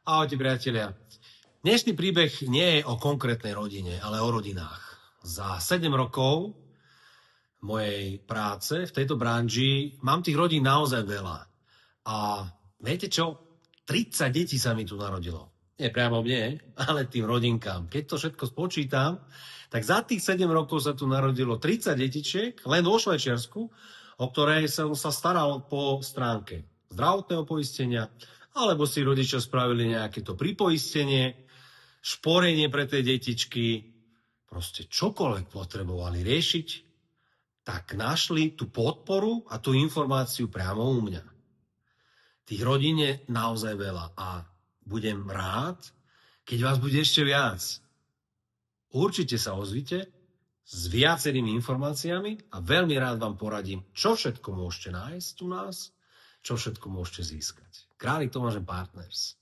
Ahojte priatelia. Dnešný príbeh nie je o konkrétnej rodine, ale o rodinách. Za 7 rokov mojej práce v tejto branži mám tých rodín naozaj veľa. A viete čo? 30 detí sa mi tu narodilo. Nie priamo mne, ale tým rodinkám. Keď to všetko spočítam, tak za tých 7 rokov sa tu narodilo 30 detičiek, len vo Švajčiarsku, o ktorej som sa staral po stránke zdravotného poistenia, alebo si rodičia spravili nejaké to pripoistenie, šporenie pre tie detičky, proste čokoľvek potrebovali riešiť, tak našli tú podporu a tú informáciu priamo u mňa. Tých rodín je naozaj veľa a budem rád, keď vás bude ešte viac. Určite sa ozvite s viacerými informáciami a veľmi rád vám poradím, čo všetko môžete nájsť u nás, čo všetko môžete získať. Králik Tomáš & Partners.